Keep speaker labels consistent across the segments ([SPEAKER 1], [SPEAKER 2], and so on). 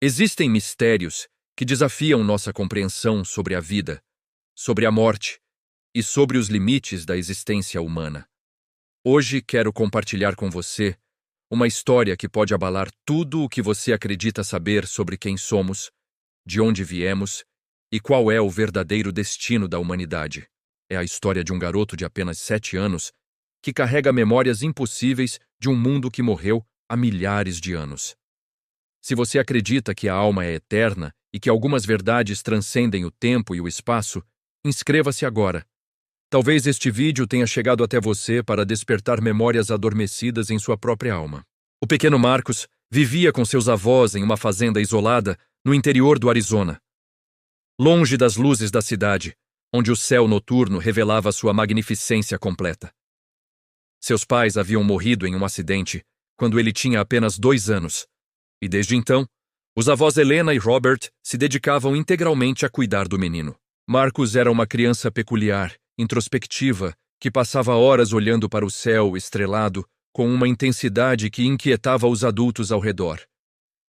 [SPEAKER 1] Existem mistérios que desafiam nossa compreensão sobre a vida, sobre a morte e sobre os limites da existência humana. Hoje quero compartilhar com você uma história que pode abalar tudo o que você acredita saber sobre quem somos, de onde viemos e qual é o verdadeiro destino da humanidade. É a história de um garoto de apenas 7 anos que carrega memórias impossíveis de um mundo que morreu há milhares de anos. Se você acredita que a alma é eterna e que algumas verdades transcendem o tempo e o espaço, inscreva-se agora. Talvez este vídeo tenha chegado até você para despertar memórias adormecidas em sua própria alma. O pequeno Marcos vivia com seus avós em uma fazenda isolada no interior do Arizona, longe das luzes da cidade, onde o céu noturno revelava sua magnificência completa. Seus pais haviam morrido em um acidente quando ele tinha apenas 2 anos, e desde então, os avós Helena e Robert se dedicavam integralmente a cuidar do menino. Marcos era uma criança peculiar, introspectiva, que passava horas olhando para o céu estrelado com uma intensidade que inquietava os adultos ao redor.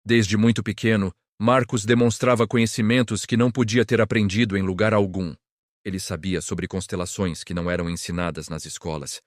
[SPEAKER 1] Desde muito pequeno, Marcos demonstrava conhecimentos que não podia ter aprendido em lugar algum. Ele sabia sobre constelações que não eram ensinadas nas escolas.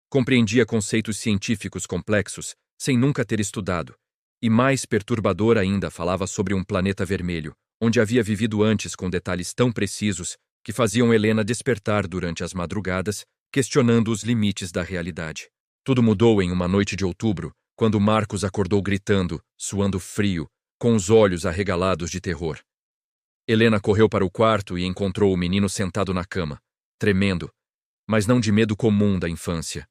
[SPEAKER 1] Compreendia conceitos científicos complexos sem nunca ter estudado. E mais perturbador ainda, falava sobre um planeta vermelho, onde havia vivido antes com detalhes tão precisos que faziam Helena despertar durante as madrugadas, questionando os limites da realidade. Tudo mudou em uma noite de outubro, quando Marcos acordou gritando, suando frio, com os olhos arregalados de terror. Helena correu para o quarto e encontrou o menino sentado na cama, tremendo, mas não de medo comum da infância.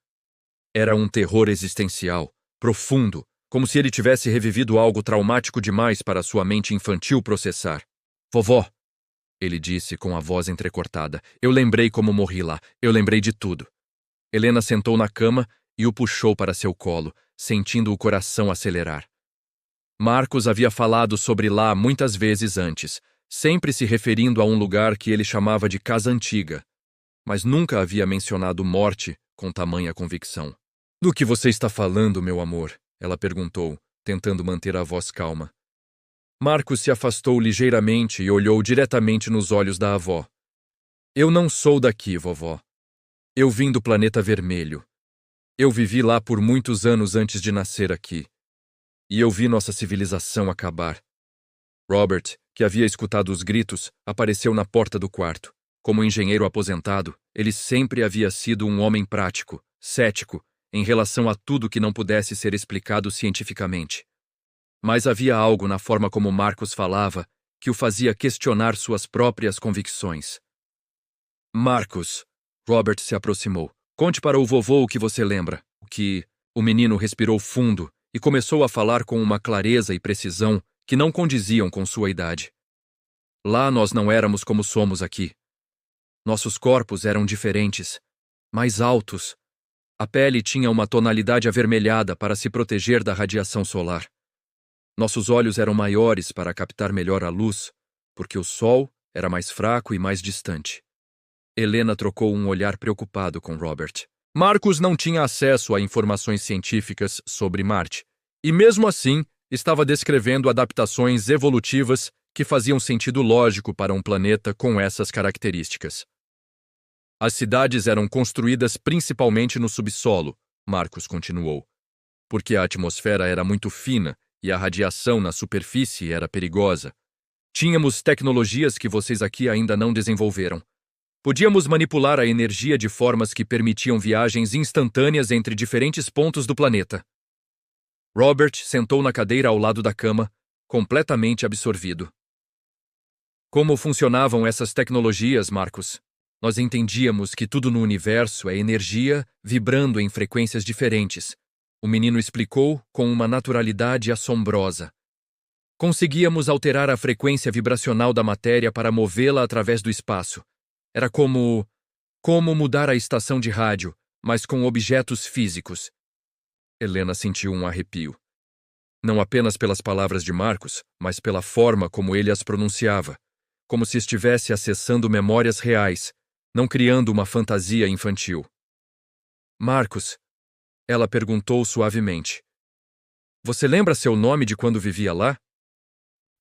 [SPEAKER 1] Era um terror existencial, profundo, como se ele tivesse revivido algo traumático demais para sua mente infantil processar. "Vovó", ele disse com a voz entrecortada, "eu lembrei como morri lá, eu lembrei de tudo." Helena sentou na cama e o puxou para seu colo, sentindo o coração acelerar. Marcos havia falado sobre lá muitas vezes antes, sempre se referindo a um lugar que ele chamava de Casa Antiga, mas nunca havia mencionado morte com tamanha convicção. "Do que você está falando, meu amor?" ela perguntou, tentando manter a voz calma. Marcos se afastou ligeiramente e olhou diretamente nos olhos da avó. "Eu não sou daqui, vovó. Eu vim do planeta vermelho. Eu vivi lá por muitos anos antes de nascer aqui. E eu vi nossa civilização acabar." Robert, que havia escutado os gritos, apareceu na porta do quarto. Como engenheiro aposentado, ele sempre havia sido um homem prático, cético, em relação a tudo que não pudesse ser explicado cientificamente. Mas havia algo na forma como Marcos falava que o fazia questionar suas próprias convicções. "Marcos", Robert se aproximou, "conte para o vovô o que você lembra." O menino respirou fundo e começou a falar com uma clareza e precisão que não condiziam com sua idade. "Lá nós não éramos como somos aqui. Nossos corpos eram diferentes, mais altos. A pele tinha uma tonalidade avermelhada para se proteger da radiação solar. Nossos olhos eram maiores para captar melhor a luz, porque o sol era mais fraco e mais distante." Helena trocou um olhar preocupado com Robert. Marcos não tinha acesso a informações científicas sobre Marte, e mesmo assim estava descrevendo adaptações evolutivas que faziam sentido lógico para um planeta com essas características. "As cidades eram construídas principalmente no subsolo", Marcos continuou, "porque a atmosfera era muito fina e a radiação na superfície era perigosa. Tínhamos tecnologias que vocês aqui ainda não desenvolveram. Podíamos manipular a energia de formas que permitiam viagens instantâneas entre diferentes pontos do planeta." Robert sentou na cadeira ao lado da cama, completamente absorvido. "Como funcionavam essas tecnologias, Marcos? Nós entendíamos que tudo no universo é energia vibrando em frequências diferentes." O menino explicou com uma naturalidade assombrosa. "Conseguíamos alterar a frequência vibracional da matéria para movê-la através do espaço. Era como mudar a estação de rádio, mas com objetos físicos." Helena sentiu um arrepio. Não apenas pelas palavras de Marcos, mas pela forma como ele as pronunciava, como se estivesse acessando memórias reais, não criando uma fantasia infantil. "Marcos", ela perguntou suavemente, "você lembra seu nome de quando vivia lá?"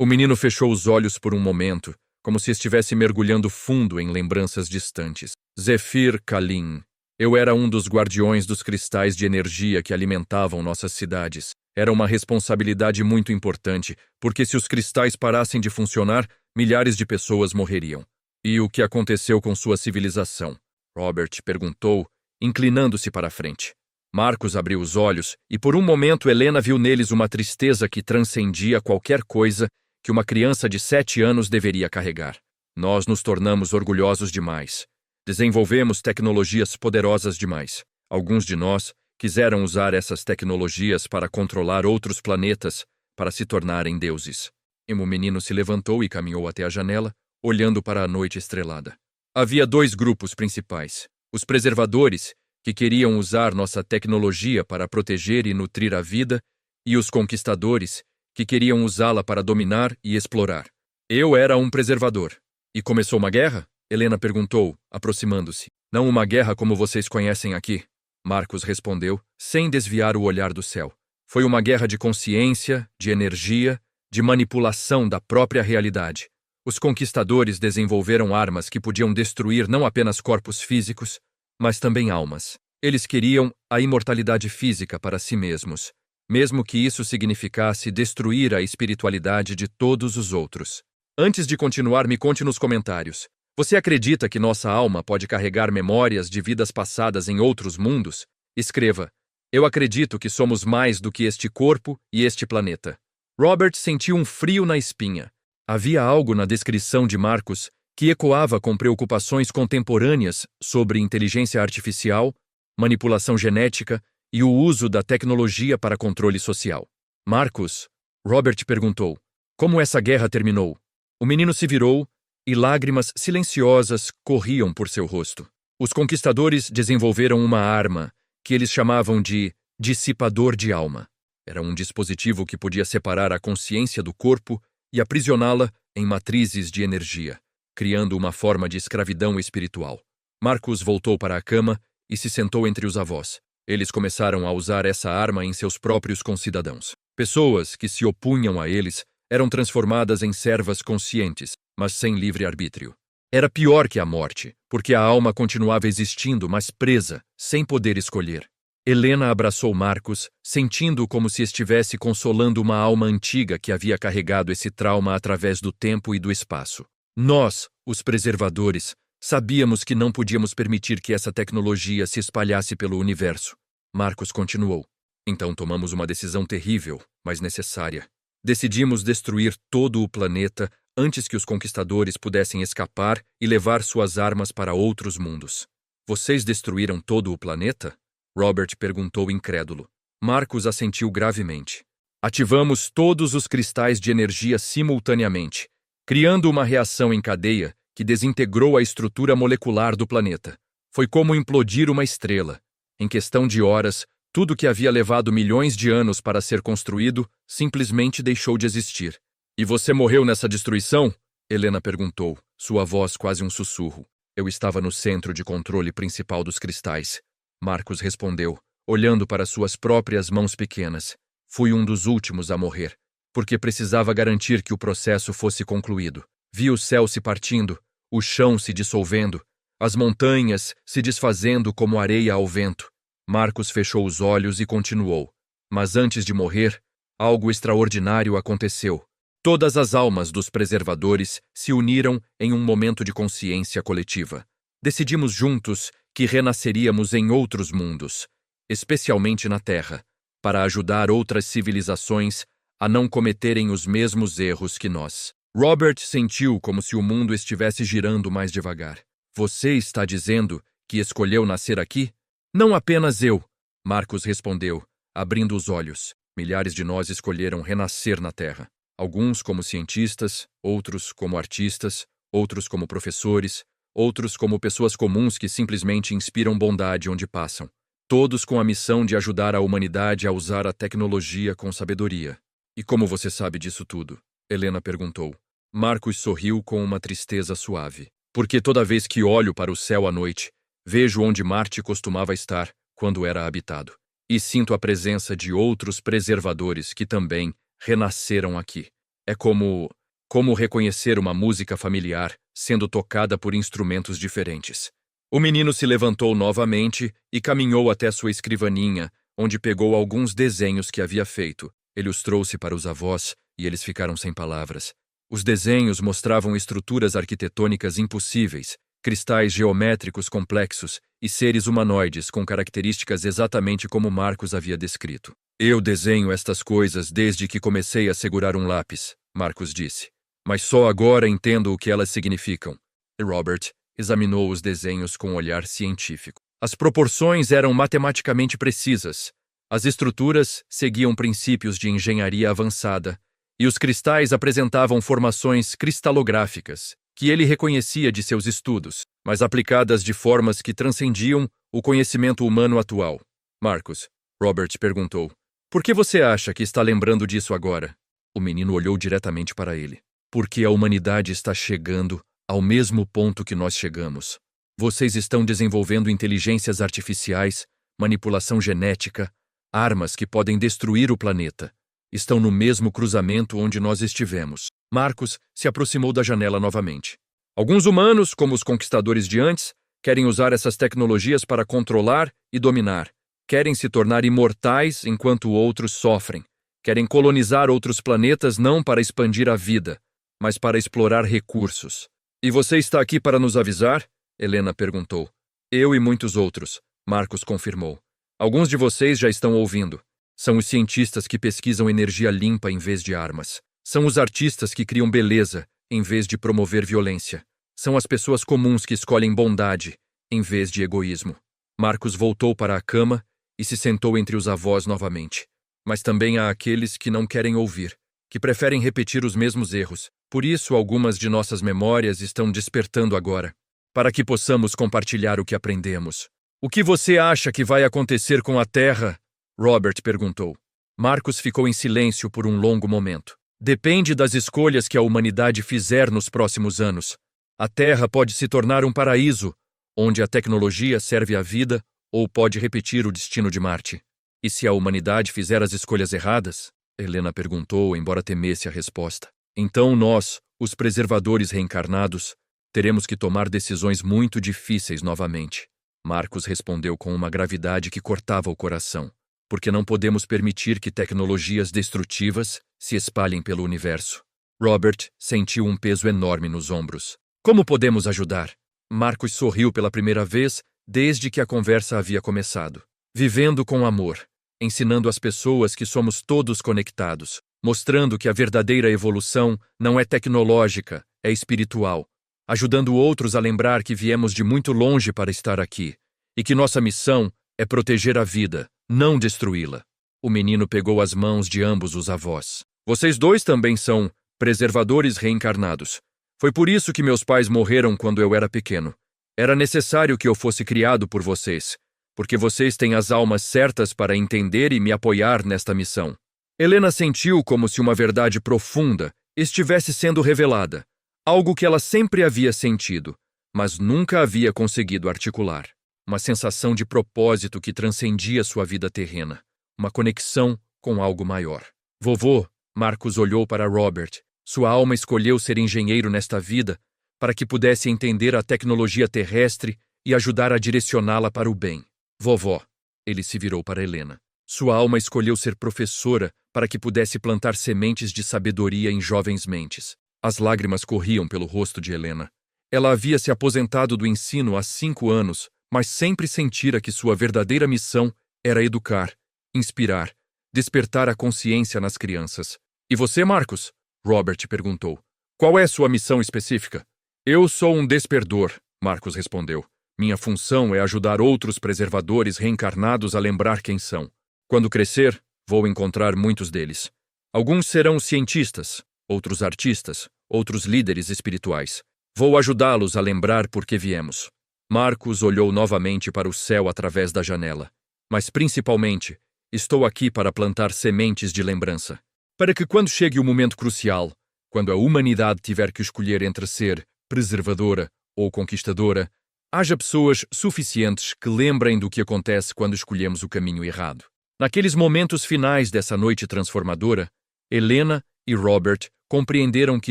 [SPEAKER 1] O menino fechou os olhos por um momento, como se estivesse mergulhando fundo em lembranças distantes. Zephyr Kalim. Eu era um dos guardiões dos cristais de energia que alimentavam nossas cidades. Era uma responsabilidade muito importante, porque se os cristais parassem de funcionar, milhares de pessoas morreriam. E o que aconteceu com sua civilização? Robert perguntou, inclinando-se para a frente. Marcos abriu os olhos e por um momento Helena viu neles uma tristeza que transcendia qualquer coisa que uma criança de 7 anos deveria carregar. Nós nos tornamos orgulhosos demais. Desenvolvemos tecnologias poderosas demais. Alguns de nós quiseram usar essas tecnologias para controlar outros planetas, para se tornarem deuses. E o menino se levantou e caminhou até a janela, olhando para a noite estrelada. Havia 2 grupos principais. Os preservadores, que queriam usar nossa tecnologia para proteger e nutrir a vida, e os conquistadores, que queriam usá-la para dominar e explorar. Eu era um preservador. E começou uma guerra? Helena perguntou, aproximando-se. Não uma guerra como vocês conhecem aqui. Marcos respondeu, sem desviar o olhar do céu. Foi uma guerra de consciência, de energia, de manipulação da própria realidade. Os conquistadores desenvolveram armas que podiam destruir não apenas corpos físicos, mas também almas. Eles queriam a imortalidade física para si mesmos, mesmo que isso significasse destruir a espiritualidade de todos os outros. Antes de continuar, me conte nos comentários. Você acredita que nossa alma pode carregar memórias de vidas passadas em outros mundos? Escreva: eu acredito que somos mais do que este corpo e este planeta. Robert sentiu um frio na espinha. Havia algo na descrição de Marcos que ecoava com preocupações contemporâneas sobre inteligência artificial, manipulação genética e o uso da tecnologia para controle social. Marcos, Robert perguntou, como essa guerra terminou? O menino se virou e lágrimas silenciosas corriam por seu rosto. Os conquistadores desenvolveram uma arma que eles chamavam de dissipador de alma. Era um dispositivo que podia separar a consciência do corpo e aprisioná-la em matrizes de energia, criando uma forma de escravidão espiritual. Marcos voltou para a cama e se sentou entre os avós. Eles começaram a usar essa arma em seus próprios concidadãos. Pessoas que se opunham a eles eram transformadas em servas conscientes, mas sem livre-arbítrio. Era pior que a morte, porque a alma continuava existindo, mas presa, sem poder escolher. Helena abraçou Marcos, sentindo como se estivesse consolando uma alma antiga que havia carregado esse trauma através do tempo e do espaço. Nós, os preservadores, sabíamos que não podíamos permitir que essa tecnologia se espalhasse pelo universo. Marcos continuou. Então tomamos uma decisão terrível, mas necessária. Decidimos destruir todo o planeta antes que os conquistadores pudessem escapar e levar suas armas para outros mundos. Vocês destruíram todo o planeta? Robert perguntou incrédulo. Marcos assentiu gravemente. Ativamos todos os cristais de energia simultaneamente, criando uma reação em cadeia que desintegrou a estrutura molecular do planeta. Foi como implodir uma estrela. Em questão de horas, tudo que havia levado milhões de anos para ser construído simplesmente deixou de existir. E você morreu nessa destruição? Helena perguntou, sua voz quase um sussurro. Eu estava no centro de controle principal dos cristais. Marcos respondeu, olhando para suas próprias mãos pequenas. Fui um dos últimos a morrer, porque precisava garantir que o processo fosse concluído. Vi o céu se partindo, o chão se dissolvendo, as montanhas se desfazendo como areia ao vento. Marcos fechou os olhos e continuou. Mas antes de morrer, algo extraordinário aconteceu. Todas as almas dos preservadores se uniram em um momento de consciência coletiva. Decidimos juntos que renasceríamos em outros mundos, especialmente na Terra, para ajudar outras civilizações a não cometerem os mesmos erros que nós. Robert sentiu como se o mundo estivesse girando mais devagar. Você está dizendo que escolheu nascer aqui? Não apenas eu, Marcos respondeu, abrindo os olhos. Milhares de nós escolheram renascer na Terra. Alguns como cientistas, outros como artistas, outros como professores, outros como pessoas comuns que simplesmente inspiram bondade onde passam. Todos com a missão de ajudar a humanidade a usar a tecnologia com sabedoria. E como você sabe disso tudo? Helena perguntou. Marcos sorriu com uma tristeza suave. Porque toda vez que olho para o céu à noite, vejo onde Marte costumava estar quando era habitado. E sinto a presença de outros preservadores que também renasceram aqui. É como reconhecer uma música familiar sendo tocada por instrumentos diferentes. O menino se levantou novamente e caminhou até sua escrivaninha, onde pegou alguns desenhos que havia feito. Ele os trouxe para os avós e eles ficaram sem palavras. Os desenhos mostravam estruturas arquitetônicas impossíveis, cristais geométricos complexos e seres humanoides com características exatamente como Marcos havia descrito. Eu desenho estas coisas desde que comecei a segurar um lápis, Marcos disse. Mas só agora entendo o que elas significam. E Robert examinou os desenhos com um olhar científico. As proporções eram matematicamente precisas. As estruturas seguiam princípios de engenharia avançada, e os cristais apresentavam formações cristalográficas, que ele reconhecia de seus estudos, mas aplicadas de formas que transcendiam o conhecimento humano atual. Marcos, Robert perguntou, por que você acha que está lembrando disso agora? O menino olhou diretamente para ele. Porque a humanidade está chegando ao mesmo ponto que nós chegamos. Vocês estão desenvolvendo inteligências artificiais, manipulação genética, armas que podem destruir o planeta. Estão no mesmo cruzamento onde nós estivemos. Marcos se aproximou da janela novamente. Alguns humanos, como os conquistadores de antes, querem usar essas tecnologias para controlar e dominar. Querem se tornar imortais enquanto outros sofrem. Querem colonizar outros planetas não para expandir a vida, mas para explorar recursos. E você está aqui para nos avisar? Helena perguntou. Eu e muitos outros, Marcos confirmou. Alguns de vocês já estão ouvindo. São os cientistas que pesquisam energia limpa em vez de armas. São os artistas que criam beleza em vez de promover violência. São as pessoas comuns que escolhem bondade em vez de egoísmo. Marcos voltou para a cama e se sentou entre os avós novamente. Mas também há aqueles que não querem ouvir, que preferem repetir os mesmos erros. Por isso, algumas de nossas memórias estão despertando agora, para que possamos compartilhar o que aprendemos. O que você acha que vai acontecer com a Terra? Robert perguntou. Marcos ficou em silêncio por um longo momento. Depende das escolhas que a humanidade fizer nos próximos anos. A Terra pode se tornar um paraíso, onde a tecnologia serve à vida, ou pode repetir o destino de Marte. E se a humanidade fizer as escolhas erradas? Helena perguntou, embora temesse a resposta. Então nós, os preservadores reencarnados, teremos que tomar decisões muito difíceis novamente. Marcos respondeu com uma gravidade que cortava o coração. Porque não podemos permitir que tecnologias destrutivas se espalhem pelo universo. Robert sentiu um peso enorme nos ombros. Como podemos ajudar? Marcos sorriu pela primeira vez desde que a conversa havia começado. Vivendo com amor, ensinando às pessoas que somos todos conectados, mostrando que a verdadeira evolução não é tecnológica, é espiritual, ajudando outros a lembrar que viemos de muito longe para estar aqui, e que nossa missão é proteger a vida, não destruí-la. O menino pegou as mãos de ambos os avós. Vocês dois também são preservadores reencarnados. Foi por isso que meus pais morreram quando eu era pequeno. Era necessário que eu fosse criado por vocês, porque vocês têm as almas certas para entender e me apoiar nesta missão. Helena sentiu como se uma verdade profunda estivesse sendo revelada, algo que ela sempre havia sentido, mas nunca havia conseguido articular. Uma sensação de propósito que transcendia sua vida terrena, uma conexão com algo maior. Vovô, Marcos olhou para Robert. Sua alma escolheu ser engenheiro nesta vida para que pudesse entender a tecnologia terrestre e ajudar a direcioná-la para o bem. Vovó, ele se virou para Helena. Sua alma escolheu ser professora para que pudesse plantar sementes de sabedoria em jovens mentes. As lágrimas corriam pelo rosto de Helena. Ela havia se aposentado do ensino há 5 anos, mas sempre sentira que sua verdadeira missão era educar, inspirar, despertar a consciência nas crianças. E você, Marcos? Robert perguntou. Qual é sua missão específica? Eu sou um desperdor, Marcos respondeu. Minha função é ajudar outros preservadores reencarnados a lembrar quem são. Quando crescer, vou encontrar muitos deles. Alguns serão cientistas, outros artistas, outros líderes espirituais. Vou ajudá-los a lembrar por que viemos. Marcos olhou novamente para o céu através da janela. Mas principalmente, estou aqui para plantar sementes de lembrança. Para que quando chegue o momento crucial, quando a humanidade tiver que escolher entre ser preservadora ou conquistadora, haja pessoas suficientes que lembrem do que acontece quando escolhemos o caminho errado. Naqueles momentos finais dessa noite transformadora, Helena e Robert compreenderam que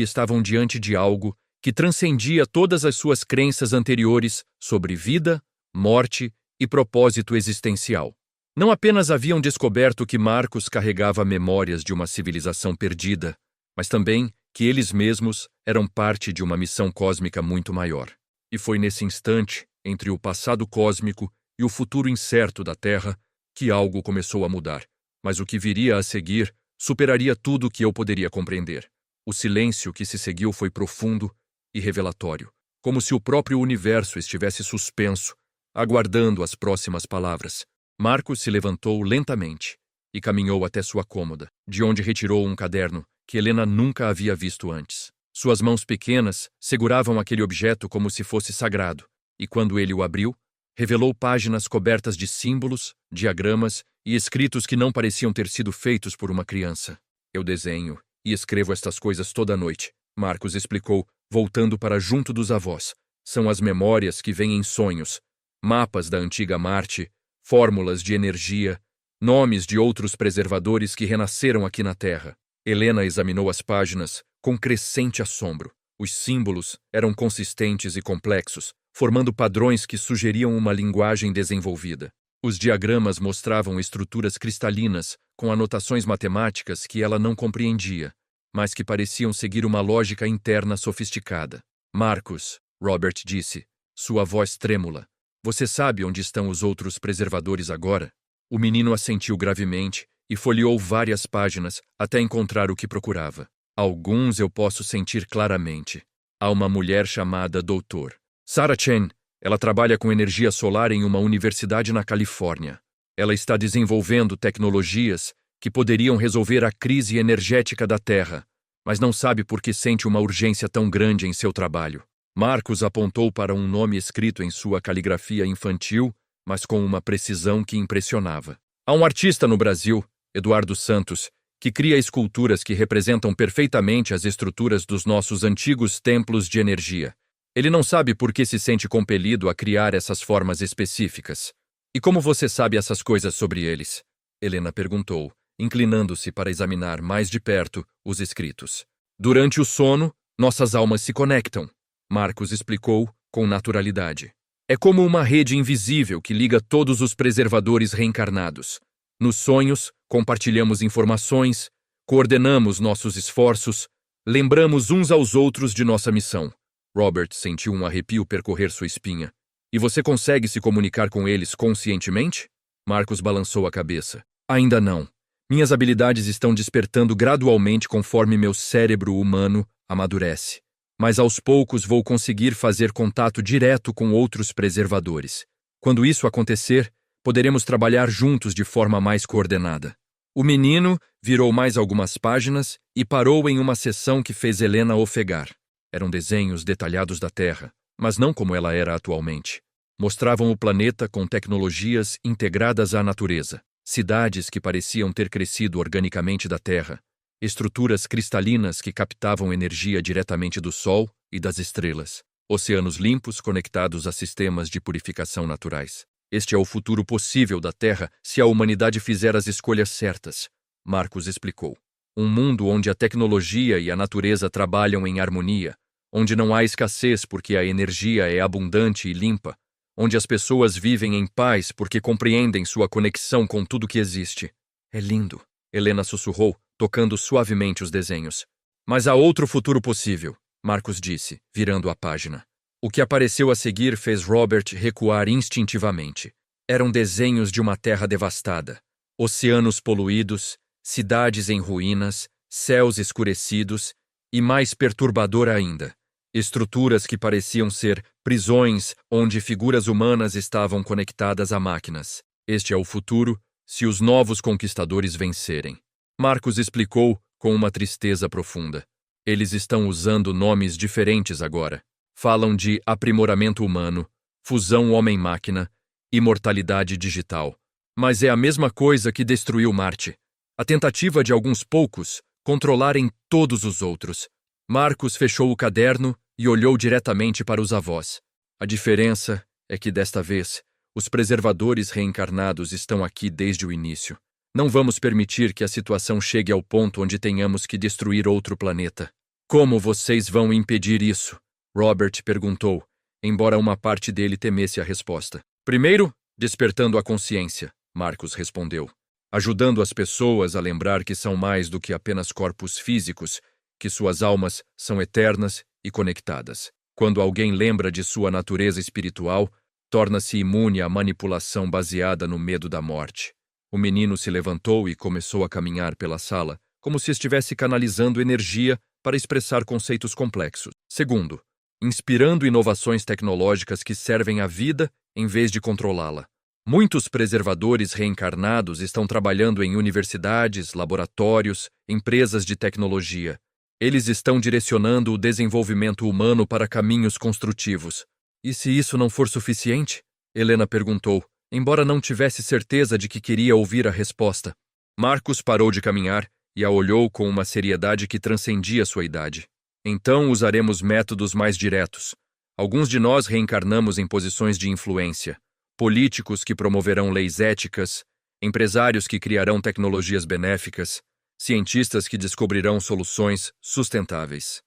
[SPEAKER 1] estavam diante de algo que transcendia todas as suas crenças anteriores sobre vida, morte e propósito existencial. Não apenas haviam descoberto que Marcos carregava memórias de uma civilização perdida, mas também que eles mesmos eram parte de uma missão cósmica muito maior. E foi nesse instante, entre o passado cósmico e o futuro incerto da Terra, que algo começou a mudar. Mas o que viria a seguir superaria tudo o que eu poderia compreender. O silêncio que se seguiu foi profundo e revelatório, como se o próprio universo estivesse suspenso, aguardando as próximas palavras. Marcos se levantou lentamente e caminhou até sua cômoda, de onde retirou um caderno que Helena nunca havia visto antes. Suas mãos pequenas seguravam aquele objeto como se fosse sagrado, e quando ele o abriu, revelou páginas cobertas de símbolos, diagramas e escritos que não pareciam ter sido feitos por uma criança. Eu desenho e escrevo estas coisas toda noite, Marcos explicou, voltando para junto dos avós. São as memórias que vêm em sonhos, mapas da antiga Marte, fórmulas de energia, nomes de outros preservadores que renasceram aqui na Terra. Helena examinou as páginas com crescente assombro. Os símbolos eram consistentes e complexos, formando padrões que sugeriam uma linguagem desenvolvida. Os diagramas mostravam estruturas cristalinas com anotações matemáticas que ela não compreendia, mas que pareciam seguir uma lógica interna sofisticada. Marcos, Robert disse, sua voz trêmula. Você sabe onde estão os outros preservadores agora? O menino assentiu gravemente e folheou várias páginas até encontrar o que procurava. Alguns eu posso sentir claramente. Há uma mulher chamada Dr. Sarah Chen. Ela trabalha com energia solar em uma universidade na Califórnia. Ela está desenvolvendo tecnologias que poderiam resolver a crise energética da Terra, mas não sabe por que sente uma urgência tão grande em seu trabalho. Marcos apontou para um nome escrito em sua caligrafia infantil, mas com uma precisão que impressionava. Há um artista no Brasil, Eduardo Santos, que cria esculturas que representam perfeitamente as estruturas dos nossos antigos templos de energia. Ele não sabe por que se sente compelido a criar essas formas específicas. E como você sabe essas coisas sobre eles? Helena perguntou, inclinando-se para examinar mais de perto os escritos. Durante o sono, nossas almas se conectam, Marcos explicou com naturalidade. É como uma rede invisível que liga todos os preservadores reencarnados. Nos sonhos, compartilhamos informações, coordenamos nossos esforços, lembramos uns aos outros de nossa missão. Robert sentiu um arrepio percorrer sua espinha. E você consegue se comunicar com eles conscientemente? Marcos balançou a cabeça. Ainda não. Minhas habilidades estão despertando gradualmente conforme meu cérebro humano amadurece. Mas aos poucos vou conseguir fazer contato direto com outros preservadores. Quando isso acontecer, poderemos trabalhar juntos de forma mais coordenada. O menino virou mais algumas páginas e parou em uma seção que fez Helena ofegar. Eram desenhos detalhados da Terra, mas não como ela era atualmente. Mostravam o planeta com tecnologias integradas à natureza, cidades que pareciam ter crescido organicamente da Terra, estruturas cristalinas que captavam energia diretamente do Sol e das estrelas, oceanos limpos conectados a sistemas de purificação naturais. Este é o futuro possível da Terra se a humanidade fizer as escolhas certas, Marcos explicou. Um mundo onde a tecnologia e a natureza trabalham em harmonia, onde não há escassez porque a energia é abundante e limpa, onde as pessoas vivem em paz porque compreendem sua conexão com tudo que existe. É lindo, Helena sussurrou, tocando suavemente os desenhos. Mas há outro futuro possível, Marcos disse, virando a página. O que apareceu a seguir fez Robert recuar instintivamente. Eram desenhos de uma terra devastada, oceanos poluídos, cidades em ruínas, céus escurecidos e, mais perturbador ainda, estruturas que pareciam ser prisões onde figuras humanas estavam conectadas a máquinas. Este é o futuro se os novos conquistadores vencerem. Marcos explicou com uma tristeza profunda. Eles estão usando nomes diferentes agora. Falam de aprimoramento humano, fusão homem-máquina, imortalidade digital. Mas é a mesma coisa que destruiu Marte. A tentativa de alguns poucos controlarem todos os outros. Marcos fechou o caderno e olhou diretamente para os avós. A diferença é que, desta vez, os preservadores reencarnados estão aqui desde o início. Não vamos permitir que a situação chegue ao ponto onde tenhamos que destruir outro planeta. Como vocês vão impedir isso? Robert perguntou, embora uma parte dele temesse a resposta. Primeiro, despertando a consciência, Marcus respondeu. Ajudando as pessoas a lembrar que são mais do que apenas corpos físicos, que suas almas são eternas e conectadas. Quando alguém lembra de sua natureza espiritual, torna-se imune à manipulação baseada no medo da morte. O menino se levantou e começou a caminhar pela sala, como se estivesse canalizando energia para expressar conceitos complexos. Segundo, inspirando inovações tecnológicas que servem à vida em vez de controlá-la. Muitos preservadores reencarnados estão trabalhando em universidades, laboratórios, empresas de tecnologia. Eles estão direcionando o desenvolvimento humano para caminhos construtivos. E se isso não for suficiente? Helena perguntou, embora não tivesse certeza de que queria ouvir a resposta. Marcus parou de caminhar e a olhou com uma seriedade que transcendia sua idade. Então usaremos métodos mais diretos. Alguns de nós reencarnamos em posições de influência. Políticos que promoverão leis éticas, empresários que criarão tecnologias benéficas, cientistas que descobrirão soluções sustentáveis.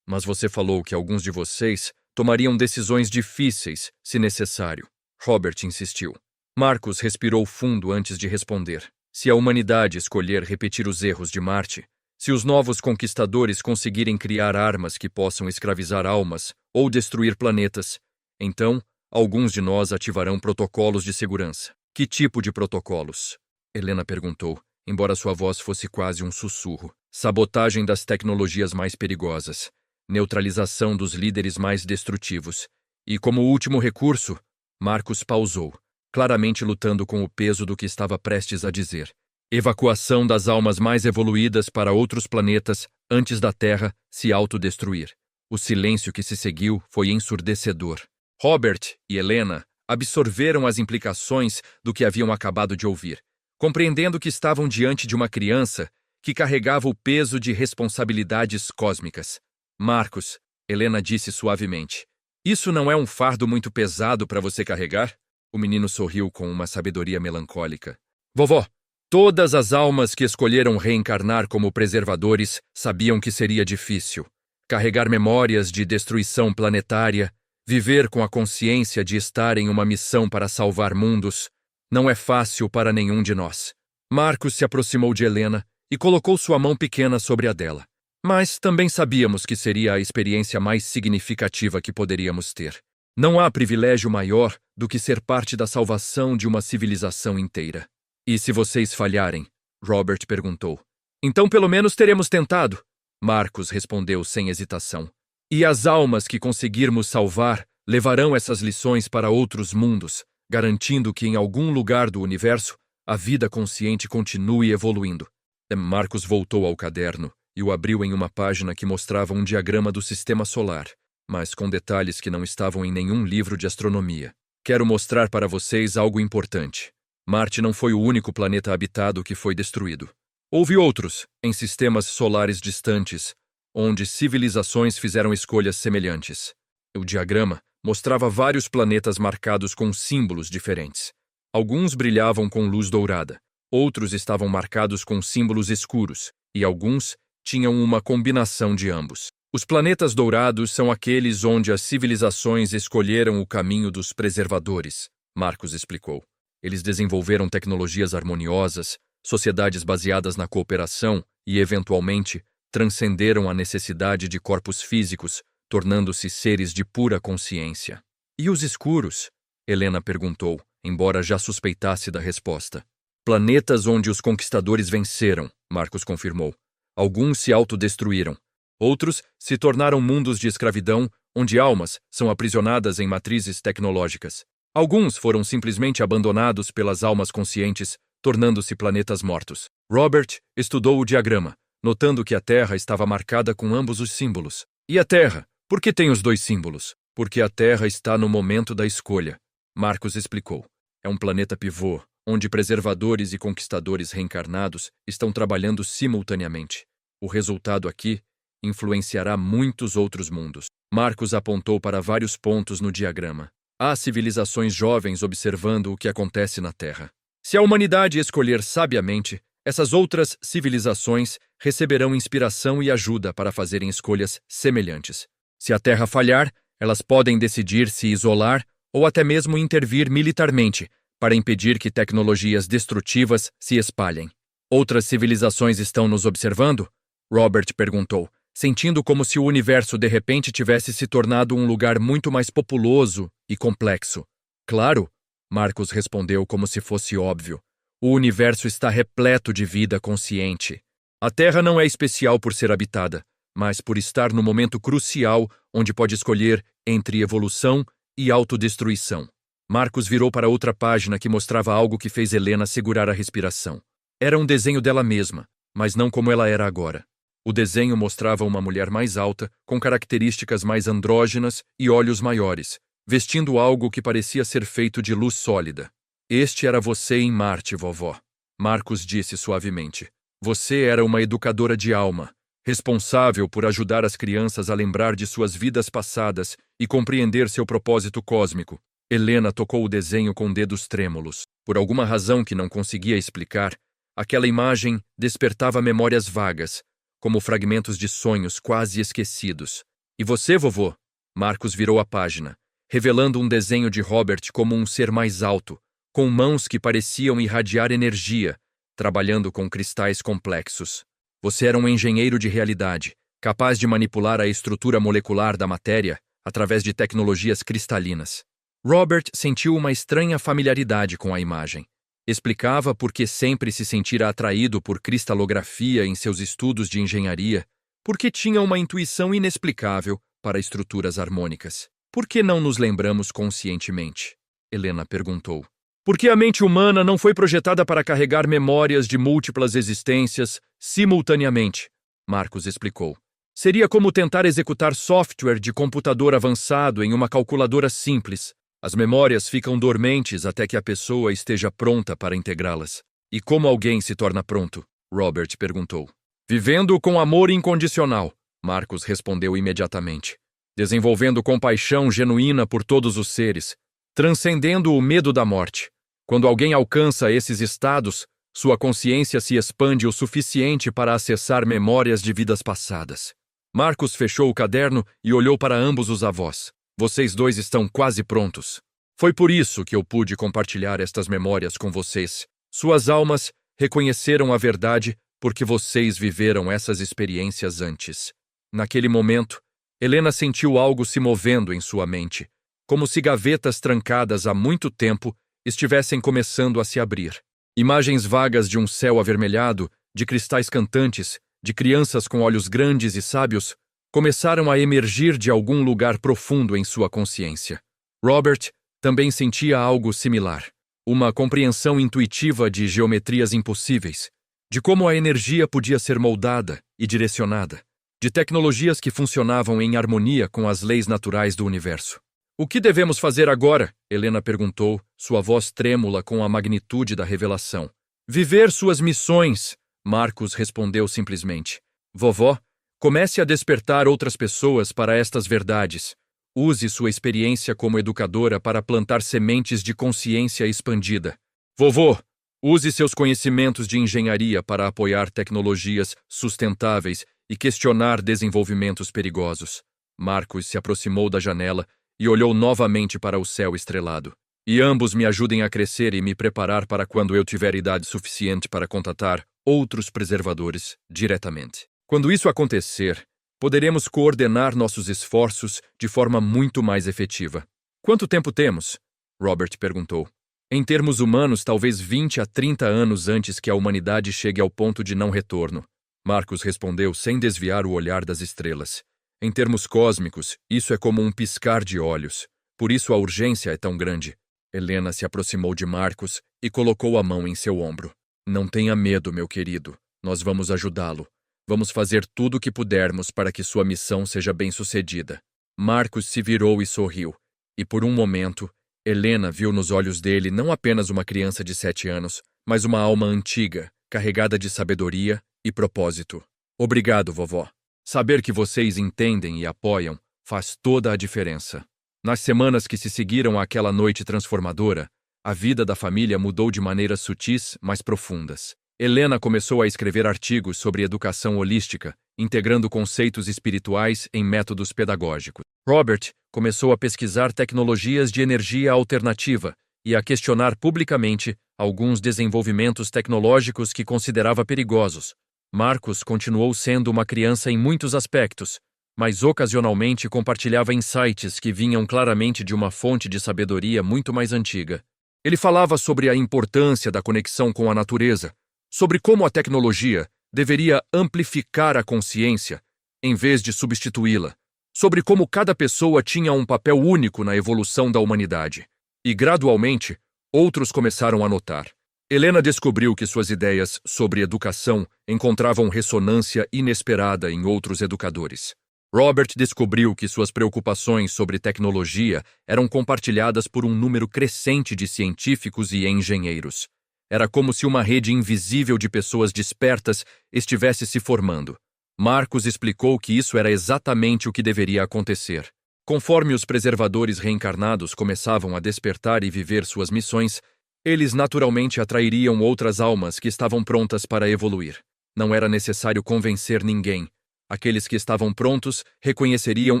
[SPEAKER 1] Mas você falou que alguns de vocês tomariam decisões difíceis, se necessário. Robert insistiu. Marcus respirou fundo antes de responder. Se a humanidade escolher repetir os erros de Marte, se os novos conquistadores conseguirem criar armas que possam escravizar almas ou destruir planetas, então alguns de nós ativarão protocolos de segurança. Que tipo de protocolos? Helena perguntou, embora sua voz fosse quase um sussurro. Sabotagem das tecnologias mais perigosas, neutralização dos líderes mais destrutivos. E como último recurso, Marcus pausou, claramente lutando com o peso do que estava prestes a dizer. Evacuação das almas mais evoluídas para outros planetas antes da Terra se autodestruir. O silêncio que se seguiu foi ensurdecedor. Robert e Helena absorveram as implicações do que haviam acabado de ouvir, compreendendo que estavam diante de uma criança que carregava o peso de responsabilidades cósmicas. Marcus, Helena disse suavemente, isso não é um fardo muito pesado para você carregar? O menino sorriu com uma sabedoria melancólica. Vovó, todas as almas que escolheram reencarnar como preservadores sabiam que seria difícil. Carregar memórias de destruição planetária, viver com a consciência de estar em uma missão para salvar mundos, não é fácil para nenhum de nós. Marcus se aproximou de Helena e colocou sua mão pequena sobre a dela. Mas também sabíamos que seria a experiência mais significativa que poderíamos ter. Não há privilégio maior do que ser parte da salvação de uma civilização inteira. E se vocês falharem? Robert perguntou. Então pelo menos teremos tentado. Marcus respondeu sem hesitação. E as almas que conseguirmos salvar levarão essas lições para outros mundos, garantindo que em algum lugar do universo a vida consciente continue evoluindo. Marcus voltou ao caderno e o abriu em uma página que mostrava um diagrama do sistema solar, mas com detalhes que não estavam em nenhum livro de astronomia. Quero mostrar para vocês algo importante. Marte não foi o único planeta habitado que foi destruído. Houve outros, em sistemas solares distantes, onde civilizações fizeram escolhas semelhantes. O diagrama mostrava vários planetas marcados com símbolos diferentes. Alguns brilhavam com luz dourada, outros estavam marcados com símbolos escuros, e alguns tinham uma combinação de ambos. Os planetas dourados são aqueles onde as civilizações escolheram o caminho dos preservadores, Marcus explicou. Eles desenvolveram tecnologias harmoniosas, sociedades baseadas na cooperação e, eventualmente, transcenderam a necessidade de corpos físicos, tornando-se seres de pura consciência. E os escuros? Helena perguntou, embora já suspeitasse da resposta. Planetas onde os conquistadores venceram, Marcus confirmou. Alguns se autodestruíram. Outros se tornaram mundos de escravidão, onde almas são aprisionadas em matrizes tecnológicas. Alguns foram simplesmente abandonados pelas almas conscientes, tornando-se planetas mortos. Robert estudou o diagrama, notando que a Terra estava marcada com ambos os símbolos. E a Terra? Por que tem os dois símbolos? Porque a Terra está no momento da escolha. Marcus explicou. É um planeta pivô, onde preservadores e conquistadores reencarnados estão trabalhando simultaneamente. O resultado aqui influenciará muitos outros mundos. Marcus apontou para vários pontos no diagrama. Há civilizações jovens observando o que acontece na Terra. Se a humanidade escolher sabiamente, essas outras civilizações receberão inspiração e ajuda para fazerem escolhas semelhantes. Se a Terra falhar, elas podem decidir se isolar ou até mesmo intervir militarmente para impedir que tecnologias destrutivas se espalhem. Outras civilizações estão nos observando? Robert perguntou, sentindo como se o universo de repente tivesse se tornado um lugar muito mais populoso e complexo. Claro, Marcus respondeu como se fosse óbvio. O universo está repleto de vida consciente. A Terra não é especial por ser habitada, mas por estar no momento crucial onde pode escolher entre evolução e autodestruição. Marcus virou para outra página que mostrava algo que fez Helena segurar a respiração. Era um desenho dela mesma, mas não como ela era agora. O desenho mostrava uma mulher mais alta, com características mais andrógenas e olhos maiores, vestindo algo que parecia ser feito de luz sólida. Este era você em Marte, vovó. Marcus disse suavemente. Você era uma educadora de alma, responsável por ajudar as crianças a lembrar de suas vidas passadas e compreender seu propósito cósmico. Helena tocou o desenho com dedos trêmulos. Por alguma razão que não conseguia explicar, aquela imagem despertava memórias vagas, como fragmentos de sonhos quase esquecidos. E você, vovô? Marcus virou a página, revelando um desenho de Robert como um ser mais alto, com mãos que pareciam irradiar energia, trabalhando com cristais complexos. Você era um engenheiro de realidade, capaz de manipular a estrutura molecular da matéria através de tecnologias cristalinas. Robert sentiu uma estranha familiaridade com a imagem. Explicava por que sempre se sentira atraído por cristalografia em seus estudos de engenharia, porque tinha uma intuição inexplicável para estruturas harmônicas. Por que não nos lembramos conscientemente? Helena perguntou. Porque a mente humana não foi projetada para carregar memórias de múltiplas existências simultaneamente, Marcus explicou. Seria como tentar executar software de computador avançado em uma calculadora simples. As memórias ficam dormentes até que a pessoa esteja pronta para integrá-las. E como alguém se torna pronto? Robert perguntou. Vivendo com amor incondicional, Marcus respondeu imediatamente. Desenvolvendo compaixão genuína por todos os seres, transcendendo o medo da morte. Quando alguém alcança esses estados, sua consciência se expande o suficiente para acessar memórias de vidas passadas. Marcus fechou o caderno e olhou para ambos os avós. Vocês dois estão quase prontos. Foi por isso que eu pude compartilhar estas memórias com vocês. Suas almas reconheceram a verdade porque vocês viveram essas experiências antes. Naquele momento, Helena sentiu algo se movendo em sua mente, como se gavetas trancadas há muito tempo estivessem começando a se abrir. Imagens vagas de um céu avermelhado, de cristais cantantes, de crianças com olhos grandes e sábios, começaram a emergir de algum lugar profundo em sua consciência. Robert também sentia algo similar, uma compreensão intuitiva de geometrias impossíveis, de como a energia podia ser moldada e direcionada, de tecnologias que funcionavam em harmonia com as leis naturais do universo. O que devemos fazer agora? Helena perguntou, sua voz trêmula com a magnitude da revelação. Viver suas missões, Marcus respondeu simplesmente. Vovó, comece a despertar outras pessoas para estas verdades. Use sua experiência como educadora para plantar sementes de consciência expandida. Vovô, use seus conhecimentos de engenharia para apoiar tecnologias sustentáveis e questionar desenvolvimentos perigosos. Marcus se aproximou da janela e olhou novamente para o céu estrelado. E ambos me ajudem a crescer e me preparar para quando eu tiver idade suficiente para contatar outros preservadores diretamente. Quando isso acontecer, poderemos coordenar nossos esforços de forma muito mais efetiva. Quanto tempo temos? Robert perguntou. Em termos humanos, talvez 20 a 30 anos antes que a humanidade chegue ao ponto de não retorno. Marcus respondeu sem desviar o olhar das estrelas. Em termos cósmicos, isso é como um piscar de olhos. Por isso a urgência é tão grande. Helena se aproximou de Marcus e colocou a mão em seu ombro. Não tenha medo, meu querido. Nós vamos ajudá-lo. Vamos fazer tudo o que pudermos para que sua missão seja bem-sucedida. Marcus se virou e sorriu. E por um momento, Helena viu nos olhos dele não apenas uma criança de 7 anos, mas uma alma antiga, carregada de sabedoria e propósito. Obrigado, vovó. Saber que vocês entendem e apoiam faz toda a diferença. Nas semanas que se seguiram àquela noite transformadora, a vida da família mudou de maneiras sutis, mas profundas. Helena começou a escrever artigos sobre educação holística, integrando conceitos espirituais em métodos pedagógicos. Robert começou a pesquisar tecnologias de energia alternativa e a questionar publicamente alguns desenvolvimentos tecnológicos que considerava perigosos. Marcos continuou sendo uma criança em muitos aspectos, mas ocasionalmente compartilhava insights que vinham claramente de uma fonte de sabedoria muito mais antiga. Ele falava sobre a importância da conexão com a natureza, sobre como a tecnologia deveria amplificar a consciência em vez de substituí-la, sobre como cada pessoa tinha um papel único na evolução da humanidade. E, gradualmente, outros começaram a notar. Helena descobriu que suas ideias sobre educação encontravam ressonância inesperada em outros educadores. Robert descobriu que suas preocupações sobre tecnologia eram compartilhadas por um número crescente de científicos e engenheiros. Era como se uma rede invisível de pessoas despertas estivesse se formando. Marcos explicou que isso era exatamente o que deveria acontecer. Conforme os preservadores reencarnados começavam a despertar e viver suas missões, eles naturalmente atrairiam outras almas que estavam prontas para evoluir. Não era necessário convencer ninguém. Aqueles que estavam prontos reconheceriam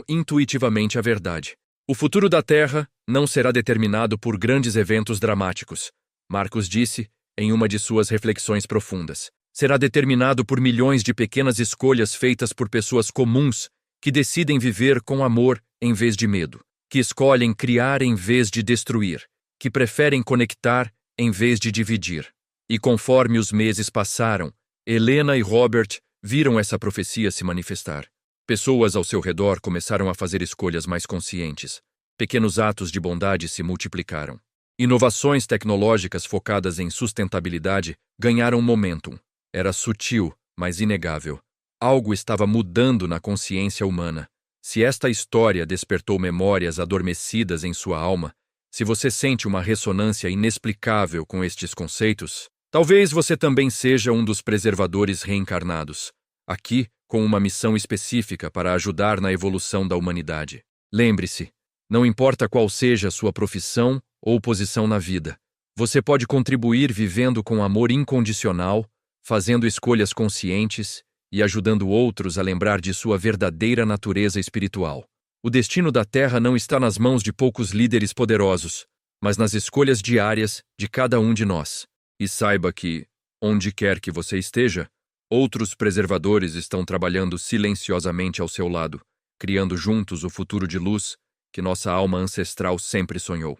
[SPEAKER 1] intuitivamente a verdade. O futuro da Terra não será determinado por grandes eventos dramáticos, Marcos disse em uma de suas reflexões profundas. Será determinado por milhões de pequenas escolhas feitas por pessoas comuns que decidem viver com amor em vez de medo, que escolhem criar em vez de destruir, que preferem conectar em vez de dividir. E conforme os meses passaram, Helena e Robert viram essa profecia se manifestar. Pessoas ao seu redor começaram a fazer escolhas mais conscientes. Pequenos atos de bondade se multiplicaram. Inovações tecnológicas focadas em sustentabilidade ganharam momentum. Era sutil, mas inegável. Algo estava mudando na consciência humana. Se esta história despertou memórias adormecidas em sua alma, se você sente uma ressonância inexplicável com estes conceitos, talvez você também seja um dos preservadores reencarnados, aqui com uma missão específica para ajudar na evolução da humanidade. Lembre-se, não importa qual seja a sua profissão ou posição na vida, você pode contribuir vivendo com amor incondicional, fazendo escolhas conscientes e ajudando outros a lembrar de sua verdadeira natureza espiritual. O destino da Terra não está nas mãos de poucos líderes poderosos, mas nas escolhas diárias de cada um de nós. E saiba que, onde quer que você esteja, outros preservadores estão trabalhando silenciosamente ao seu lado, criando juntos o futuro de luz que nossa alma ancestral sempre sonhou.